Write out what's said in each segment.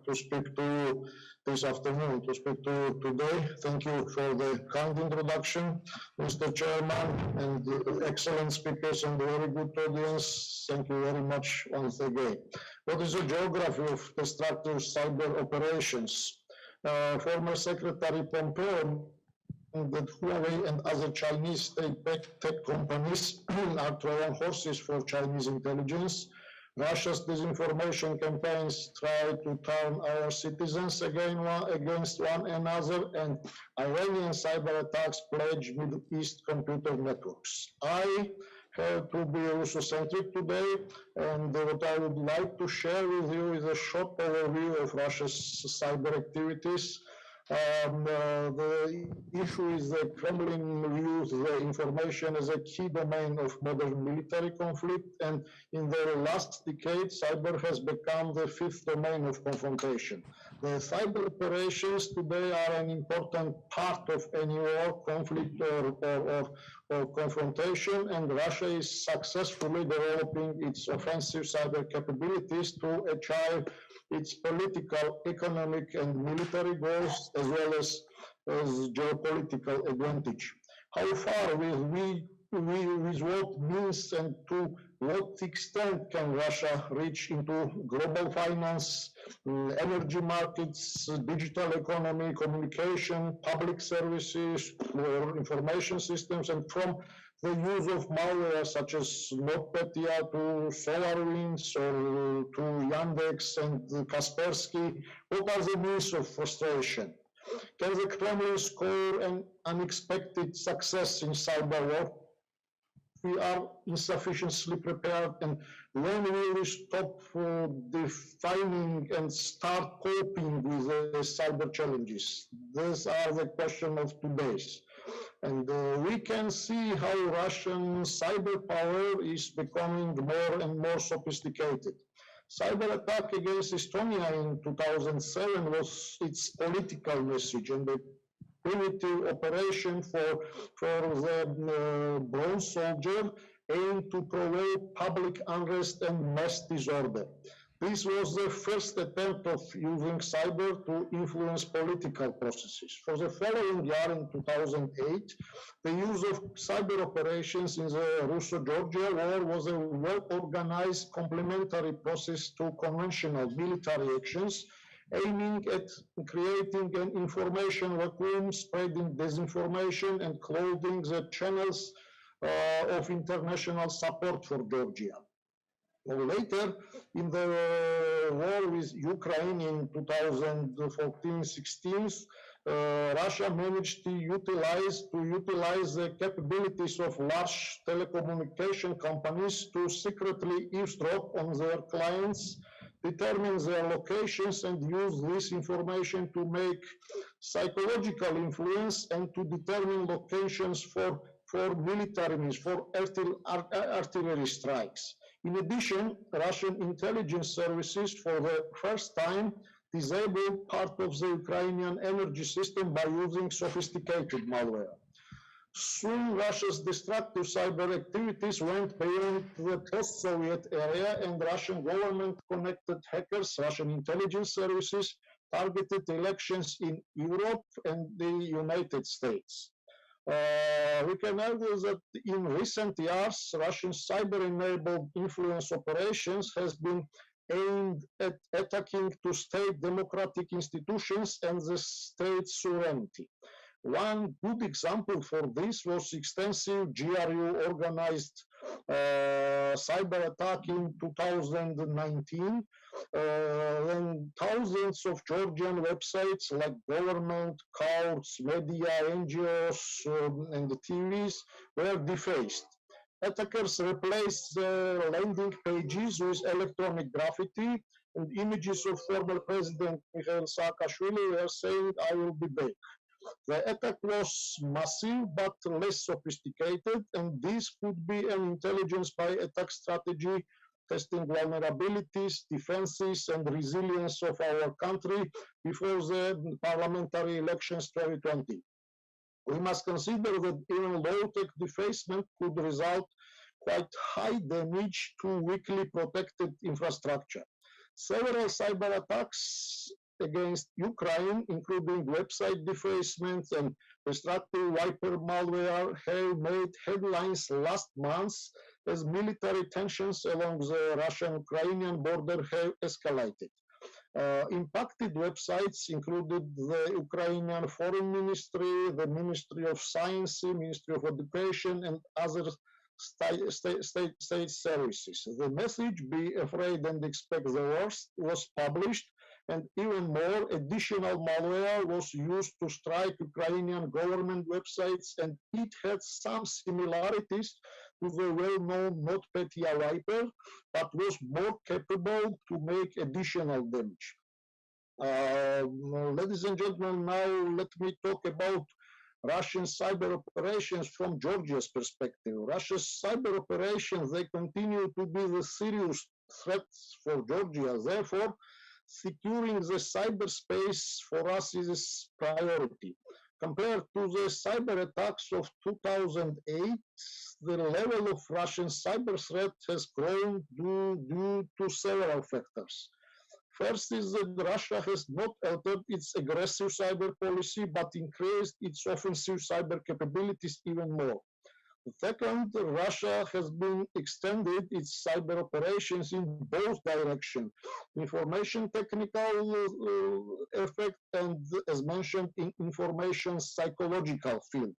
to speak to you this afternoon, to speak to you today. Thank you for the kind introduction, Mr. Chairman, and excellent speakers and very good audience. Thank you very much once again. What is the geography of destructive cyber operations? Former Secretary Pompeo that Huawei and other Chinese state-backed tech companies are Trojan horses for Chinese intelligence. Russia's disinformation campaigns try to turn our citizens against one another, and Iranian cyber attacks pledge Middle East computer networks. I have to be Russo-centric today, and what I would like to share with you is a short overview of Russia's cyber activities. The issue is that Kremlin views the information as a key domain of modern military conflict, and in the last decade, cyber has become the fifth domain of confrontation. The cyber operations today are an important part of any war, conflict, or confrontation, and Russia is successfully developing its offensive cyber capabilities to achieve its political, economic, and military goals, as well as geopolitical advantage. How far will with what means and to what extent can Russia reach into global finance, energy markets, digital economy, communication, public services, or information systems, and from the use of malware such as NotPetya to SolarWinds or to Yandex and Kaspersky? What are the means of frustration? Can the Kremlin score an unexpected success in cyber war? We are insufficiently prepared, and when will we stop defining and start coping with the cyber challenges? These are the questions of today's. And we can see how Russian cyber power is becoming more and more sophisticated. Cyber attack against Estonia in 2007 was its political message, and the primitive operation for the bronze soldier aimed to provoke public unrest and mass disorder. This was the first attempt of using cyber to influence political processes. For the following year, in 2008, the use of cyber operations in the Russo-Georgia War was a well-organized complementary process to conventional military actions, aiming at creating an information vacuum, spreading disinformation, and clogging the channels of international support for Georgia. Later, in the war with Ukraine in 2014-16, Russia managed to utilize the capabilities of large telecommunication companies to secretly eavesdrop on their clients, determine their locations, and use this information to make psychological influence and to determine locations for military means, for artillery strikes. In addition, Russian intelligence services for the first time disabled part of the Ukrainian energy system by using sophisticated malware. Soon, Russia's destructive cyber activities went beyond the post-Soviet area, and Russian government-connected hackers, Russian intelligence services, targeted elections in Europe and the United States. We can argue that in recent years, Russian cyber-enabled influence operations has been aimed at attacking to state democratic institutions and the state sovereignty. One good example for this was extensive GRU organized cyber attack in 2019, when thousands of Georgian websites like government, courts, media, NGOs, and the TVs were defaced. Attackers replaced the landing pages with electronic graffiti, and images of former President Mikhail Saakashvili were saying, "I will be back." The attack was massive but less sophisticated, and this could be an intelligence by attack strategy, testing vulnerabilities, defenses, and resilience of our country before the parliamentary elections 2020. We must consider that even low-tech defacement could result quite high damage to weakly protected infrastructure. Several cyber attacks against Ukraine, including website defacement and destructive wiper malware, have made headlines last month as military tensions along the Russian-Ukrainian border have escalated. Impacted websites included the Ukrainian Foreign Ministry, the Ministry of Science, Ministry of Education, and other state services. The message, "Be afraid and expect the worst," was published, and even more additional malware was used to strike Ukrainian government websites, and it had some similarities to the well-known NotPetya wiper, but was more capable to make additional damage. Ladies and gentlemen, now let me talk about Russian cyber operations from Georgia's perspective. Russia's cyber operations, they continue to be the serious threats for Georgia. Therefore, securing the cyberspace for us is a priority. Compared to the cyber attacks of 2008, the level of Russian cyber threat has grown due to several factors. First is that Russia has not altered its aggressive cyber policy, but increased its offensive cyber capabilities even more. Second, Russia has been extended its cyber operations in both directions, information technical effect and, as mentioned, in information psychological field.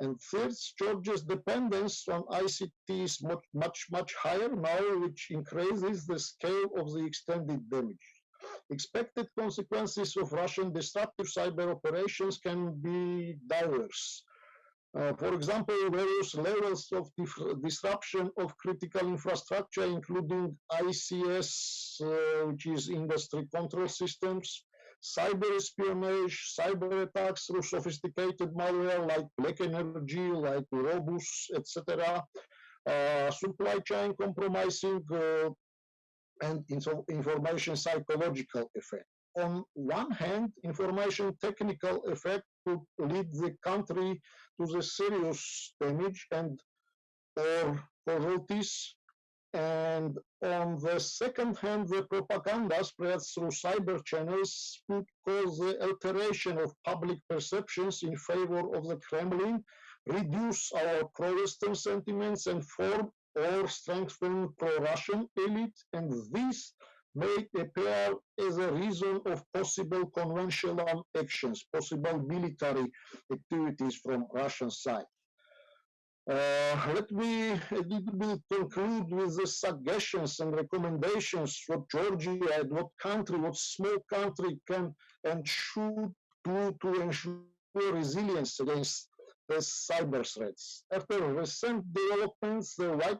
And third, Georgia's dependence on ICT is much higher now, which increases the scale of the extended damage. Expected consequences of Russian destructive cyber operations can be diverse. For example, various levels of disruption of critical infrastructure, including ICS, which is industry control systems, cyber espionage, cyber attacks through sophisticated malware like black energy, like Robus, etc., supply chain compromising, and information psychological effect. On one hand, information technical effect could lead the country to the serious damage and or casualties, and on the second hand, the propaganda spread through cyber channels could cause the alteration of public perceptions in favor of the Kremlin, reduce our pro-Western sentiments, and form or strengthen pro-Russian elite, and this may appear as a reason of possible conventional actions, possible military activities from Russian side. Let me conclude with the suggestions and recommendations what Georgia and what small country can and should do to ensure resilience against the cyber threats. After recent developments, the White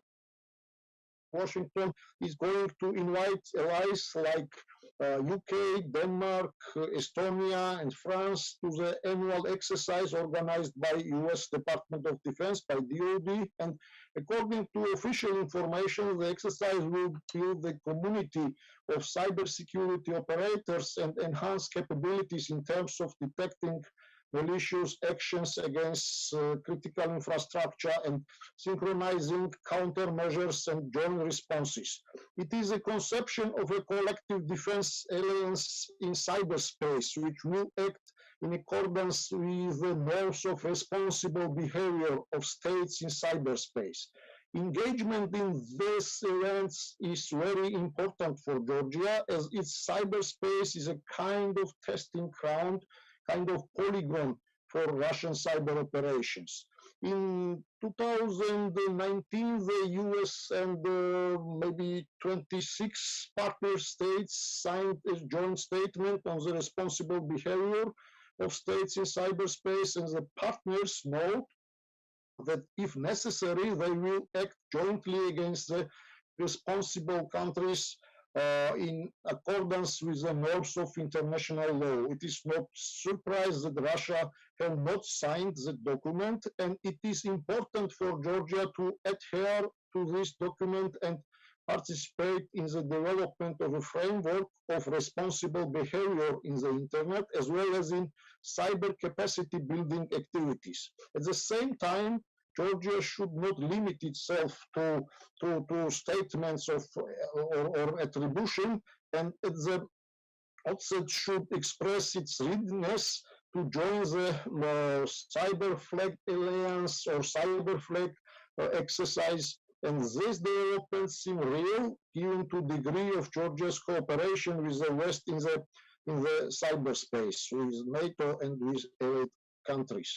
Washington is going to invite allies like UK, Denmark, Estonia, and France to the annual exercise organized by US Department of Defense, by DoD, and according to official information, the exercise will build the community of cybersecurity operators and enhance capabilities in terms of detecting malicious actions against critical infrastructure and synchronizing countermeasures and joint responses. It is a conception of a collective defense alliance in cyberspace, which will act in accordance with the norms of responsible behavior of states in cyberspace. Engagement in these events is very important for Georgia, as its cyberspace is a kind of testing ground, kind of polygon for Russian cyber operations. In 2019, the US and maybe 26 partner states signed a joint statement on the responsible behavior of states in cyberspace, and the partners note that if necessary, they will act jointly against the responsible countries in accordance with the norms of international law. It is not surprise that Russia have not signed the document, and it is important for Georgia to adhere to this document and participate in the development of a framework of responsible behavior in the internet, as well as in cyber capacity building activities. At the same time, Georgia should not limit itself to statements of or attribution, and at the outset should express its readiness to join the Cyber Flag Alliance or Cyber Flag exercise. And these developments seem real, given to degree of Georgia's cooperation with the West in the cyberspace, with NATO and with allied countries.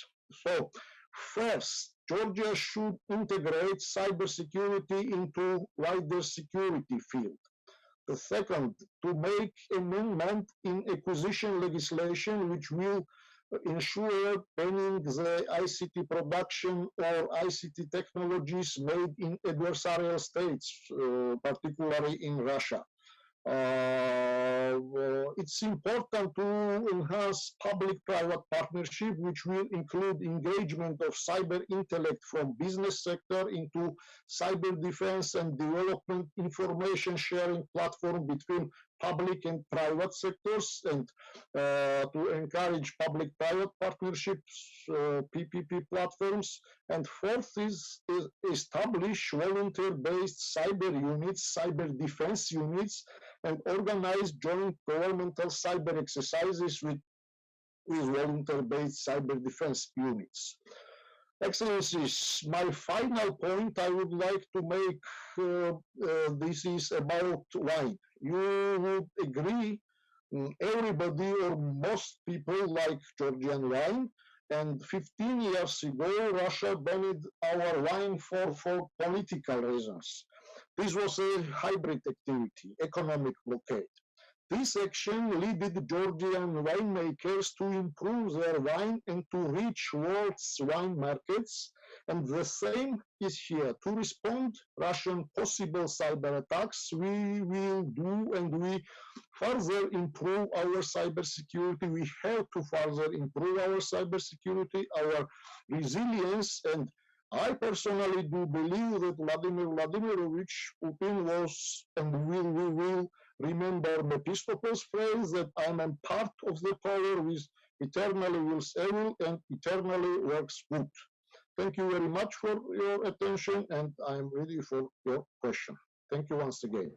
So, first, Georgia should integrate cybersecurity into wider security field. The second, to make amendment in acquisition legislation which will ensure banning the ICT production or ICT technologies made in adversarial states, particularly in Russia. It's important to enhance public-private partnership, which will include engagement of cyber intellect from business sector into cyber defense and development information sharing platform between public and private sectors, and to encourage public-private partnerships, PPP platforms. And fourth is establish volunteer-based cyber units, cyber defense units, and organize joint governmental cyber exercises with volunteer-based cyber defense units. Excellencies, my final point I would like to make, this is about wine. You would agree, everybody or most people like Georgian wine, and 15 years ago, Russia banned our wine for political reasons. This was a hybrid activity, economic blockade. This action led Georgian winemakers to improve their wine and to reach world's wine markets. And the same is here. To respond Russian possible cyber attacks, we will do, and we further improve our cybersecurity. We have to further improve our cybersecurity, our resilience, and I personally do believe that Vladimir Vladimirovich Putin was and will remember Mephistopheles' phrase that I am part of the power which eternally wills evil and eternally works good. Thank you very much for your attention, and I am ready for your question. Thank you once again.